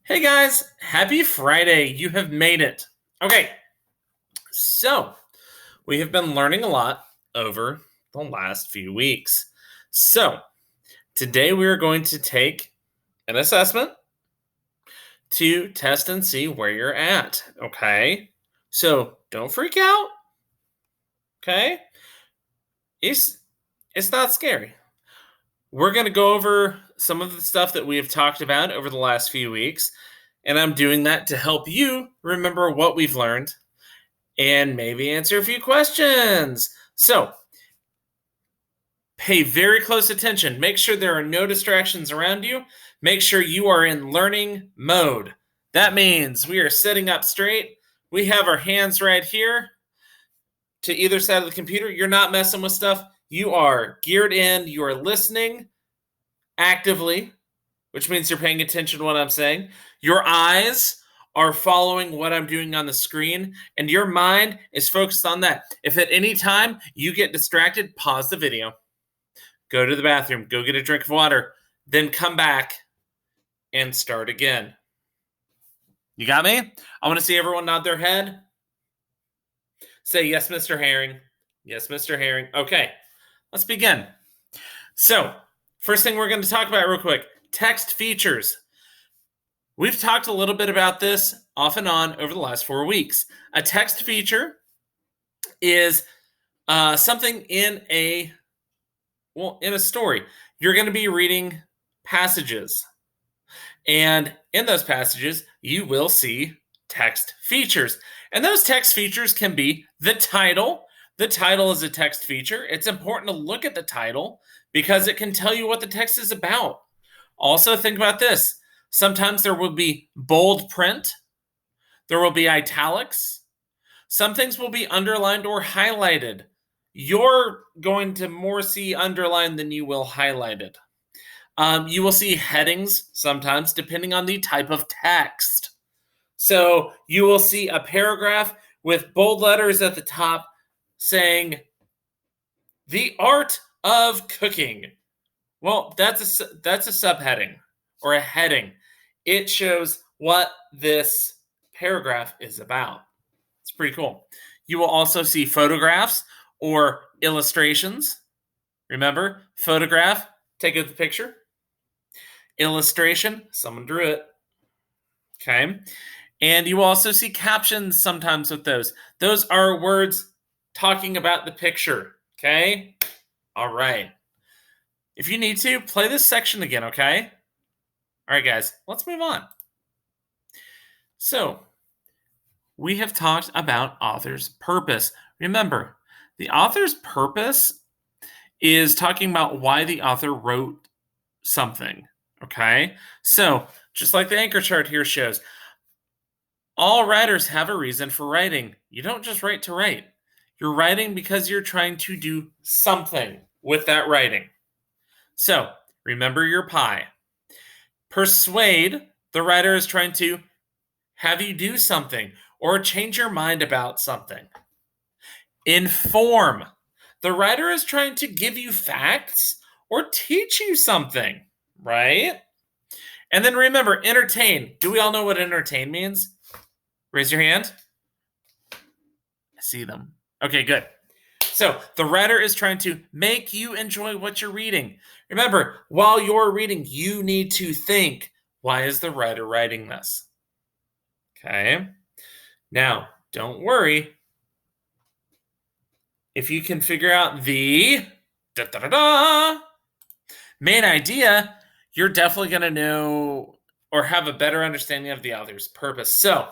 Hey guys, happy Friday. You have made it. Okay, so we have been learning a lot over the last few weeks. So today we are going to take an assessment to test and see where you're at. Okay, so don't freak out. Okay, it's it's not scary. We're going to go over some of the stuff that we have talked about over the last few weeks, and I'm doing that to help you remember what we've learned and maybe answer a few questions. So, pay very close attention. Make sure there are no distractions around you. Make sure you are in learning mode. That means we are sitting up straight. We have our hands right here to either side of the computer. You're not messing with stuff. You are geared in. You are listening actively, which means you're paying attention to what I'm saying. Your eyes are following what I'm doing on the screen, and your mind is focused on that. If at any time you get distracted, pause the video, go to the bathroom, go get a drink of water, then come back and start again. You got me? I want to see everyone nod their head. Say, yes, Mr. Herring. Yes, Mr. Herring. Okay, let's begin. So, first thing we're going to talk about real quick, text features. We've talked a little bit about this off and on over the last 4 weeks. A text feature is something in a story. You're going to be reading passages, and in those passages, you will see text features. And those text features can be the title. The title is a text feature. It's important to look at the title because it can tell you what the text is about. Also, think about this. Sometimes there will be bold print. There will be italics. Some things will be underlined or highlighted. You're going to more see underlined than you will highlighted. You will see headings sometimes depending on the type of text. So you will see a paragraph with bold letters at the top saying, "The art of cooking." Well, that's a subheading or a heading. It shows what this paragraph is about. It's pretty cool. You will also see photographs or illustrations. Remember, photograph, take a picture. Illustration, someone drew it. Okay. And you will also see captions sometimes with those. Those are words talking about the picture. Okay. All right. If you need to, play this section again, okay? All right, guys, let's move on. So, we have talked about author's purpose. Remember, the author's purpose is talking about why the author wrote something, okay? So, just like the anchor chart here shows, all writers have a reason for writing. You don't just write to write. You're writing because you're trying to do something with that writing. So, remember your pie. Persuade, the writer is trying to have you do something or change your mind about something. Inform, the writer is trying to give you facts or teach you something, right? And then remember, entertain. Do we all know what entertain means? Raise your hand. I see them. Okay, good. So the writer is trying to make you enjoy what you're reading. Remember, while you're reading, you need to think, why is the writer writing this? Okay. Now, don't worry. If you can figure out the main idea, you're definitely going to know or have a better understanding of the author's purpose. So,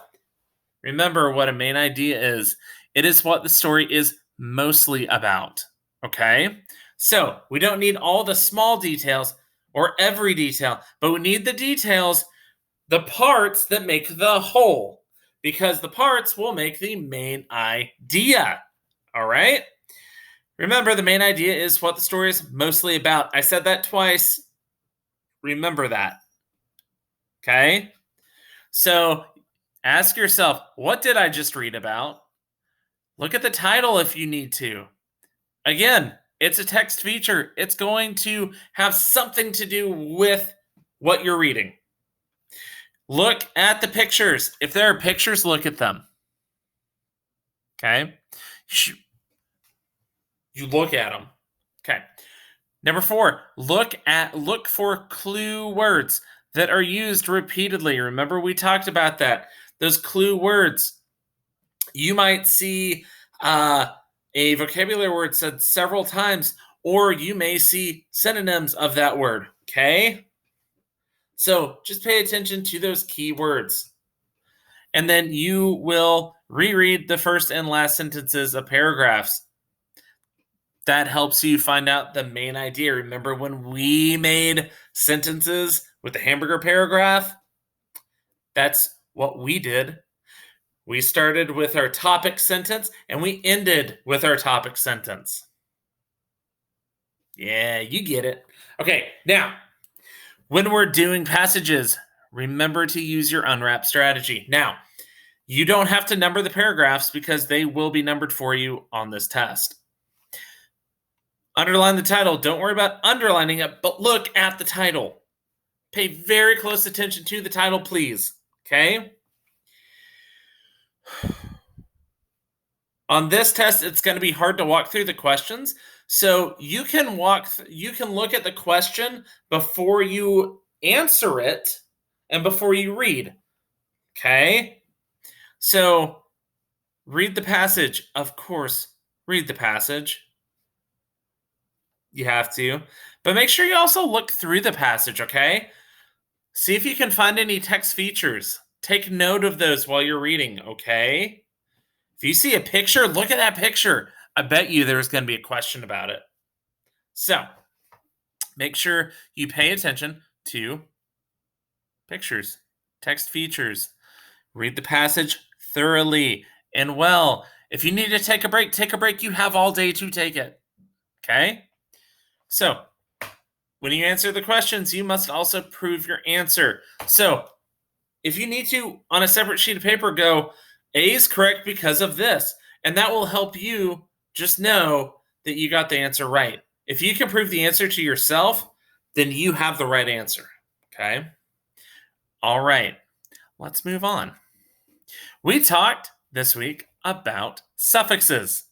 remember what a main idea is. It is what the story is mostly about. Okay? So, we don't need all the small details or every detail, but we need the details, the parts that make the whole, because the parts will make the main idea. All right? Remember, the main idea is what the story is mostly about. I said that twice. Remember that. Okay? So, ask yourself, what did I just read about? Look at the title if you need to. Again, it's a text feature. It's going to have something to do with what you're reading. Look at the pictures. If there are pictures, look at them. Okay? You look at them. Okay. Number 4, look for clue words that are used repeatedly. Remember we talked about that. Those clue words. You might see a vocabulary word said several times, or you may see synonyms of that word. Okay? So just pay attention to those key words. And then you will reread the first and last sentences of paragraphs. That helps you find out the main idea. Remember when we made sentences with the hamburger paragraph? That's what we did. We started with our topic sentence and we ended with our topic sentence. Yeah, you get it. Okay, now, when we're doing passages, remember to use your unwrap strategy. Now, you don't have to number the paragraphs because they will be numbered for you on this test. Underline the title. Don't worry about underlining it, but look at the title. Pay very close attention to the title, please. Okay? On this test, it's going to be hard to walk through the questions. So you can look at the question before you answer it and before you read. Okay? So read the passage. Of course, read the passage. You have to. But make sure you also look through the passage, okay? See if you can find any text features. Take note of those while you're reading, okay? If you see a picture, look at that picture. I bet you there's going to be a question about it. So, make sure you pay attention to pictures, text features. Read the passage thoroughly and well. If you need to take a break, take a break. You have all day to take it. Okay? So, when you answer the questions, you must also prove your answer. So, if you need to, on a separate sheet of paper, go, A is correct because of this. And that will help you just know that you got the answer right. If you can prove the answer to yourself, then you have the right answer. Okay? All right. Let's move on. We talked this week about suffixes.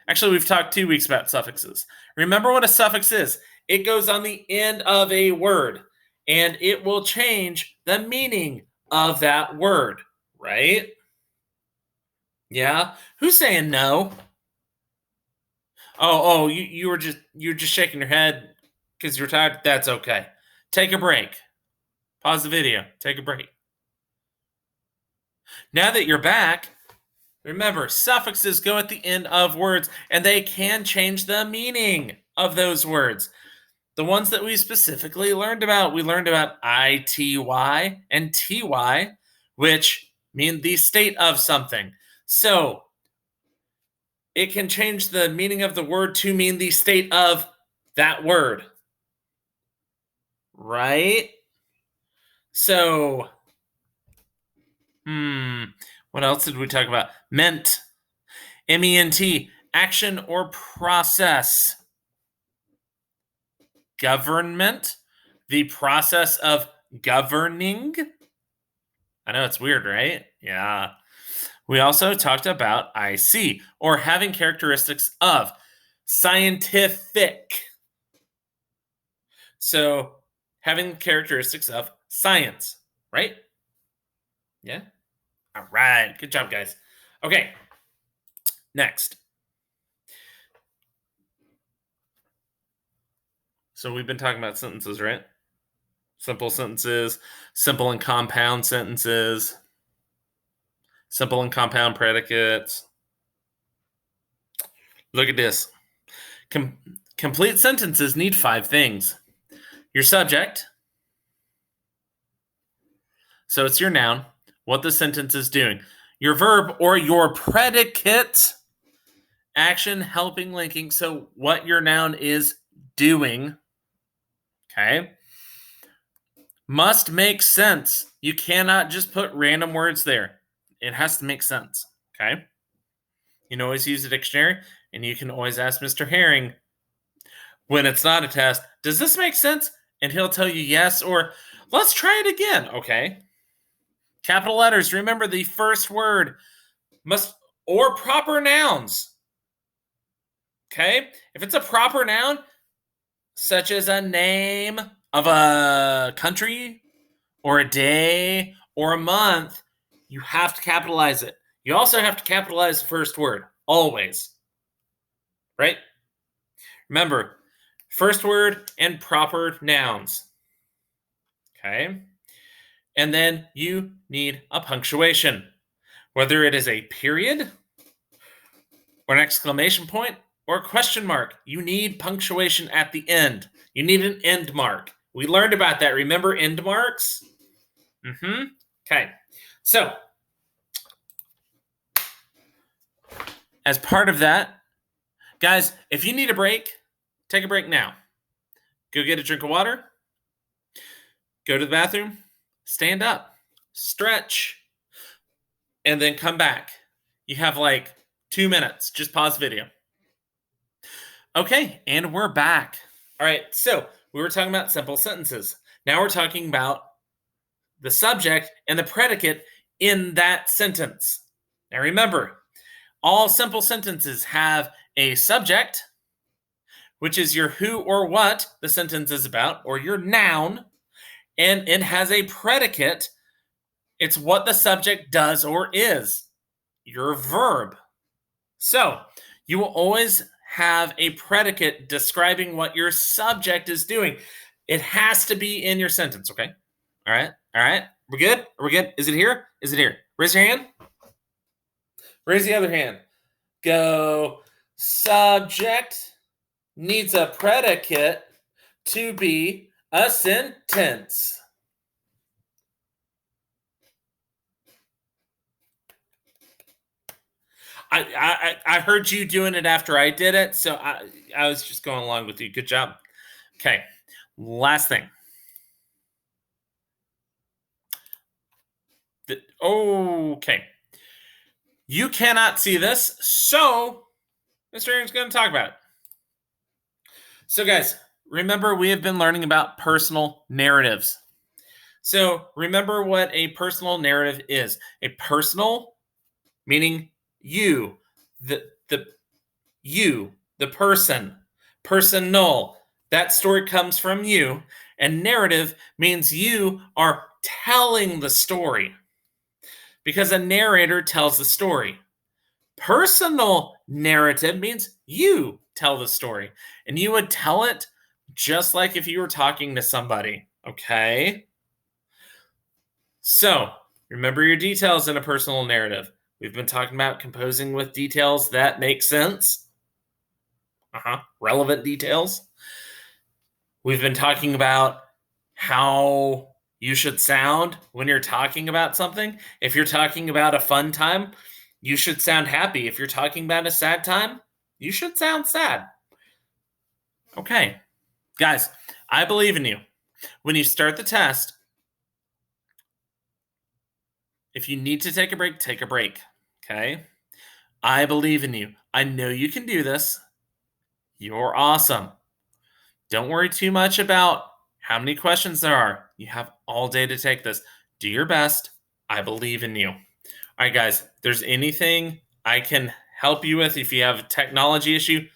Actually, we've talked 2 weeks about suffixes. Remember what a suffix is. It goes on the end of a word, and it will change the meaning of that word, right? Yeah? Who's saying no? You're just shaking your head because you're tired. That's okay. Take a break. Pause the video. Take a break. Now that you're back, remember, suffixes go at the end of words, and they can change the meaning of those words. The ones that we specifically learned about, we learned about ity and ty, which mean the state of something. So, it can change the meaning of the word to mean the state of that word. Right? So, what else did we talk about? Ment. MENT. Action or process. Government. The process of governing. I know it's weird, right? Yeah. We also talked about IC, or having characteristics of. Scientific. So, having characteristics of science, right? Yeah? All right. Good job, guys. Okay. Next. So, we've been talking about sentences, right? Simple sentences, simple and compound sentences, simple and compound predicates. Look at this. Complete sentences need 5 things. Your subject. So it's your noun, what the sentence is doing. Your verb or your predicate. Action, helping, linking. So what your noun is doing. Okay. Must make sense. You cannot just put random words there. It has to make sense. Okay. You can always use a dictionary, and you can always ask Mr. Herring when it's not a test, does this make sense? And he'll tell you yes, or let's try it again. Okay. Capital letters, remember the first word must, or proper nouns. Okay? If it's a proper noun, such as a name of a country or a day or a month, you have to capitalize it. You also have to capitalize the first word, always. Right? Remember, first word and proper nouns. Okay? And then you need a punctuation. Whether it is a period or an exclamation point or a question mark, you need punctuation at the end. You need an end mark. We learned about that. Remember end marks? Okay. So, as part of that, guys, if you need a break, take a break now. Go get a drink of water. Go to the bathroom. Stand up. Stretch. And then come back. You have like 2 minutes. Just pause the video. Okay, and we're back. All right, so we were talking about simple sentences. Now we're talking about the subject and the predicate in that sentence. Now remember, all simple sentences have a subject, which is your who or what the sentence is about, or your noun, and it has a predicate. It's what the subject does or is, your verb. So you will always have a predicate describing what your subject is doing. It has to be in your sentence, okay? All right. We're good? Are we good? Is it here? Is it here? Raise your hand. Raise the other hand. Go. Subject needs a predicate to be a sentence. I heard you doing it after I did it, so I was just going along with you. Good job. Okay, last thing. Okay. You cannot see this, so Mr. Aaron's going to talk about it. So, guys, remember we have been learning about personal narratives. So, remember what a personal narrative is. A personal, meaning you, the person, personal. That story comes from you. And narrative means you are telling the story, because a narrator tells the story. Personal narrative means you tell the story, and you would tell it just like if you were talking to somebody. Okay? So, remember your details in a personal narrative. We've been talking about composing with details that make sense. Relevant details. We've been talking about how you should sound when you're talking about something. If you're talking about a fun time, you should sound happy. If you're talking about a sad time, you should sound sad. Okay. Guys, I believe in you. When you start the test, if you need to take a break, take a break. Okay? I believe in you. I know you can do this. You're awesome. Don't worry too much about how many questions there are. You have all day to take this. Do your best. I believe in you. All right, guys, if there's anything I can help you with, if you have a technology issue,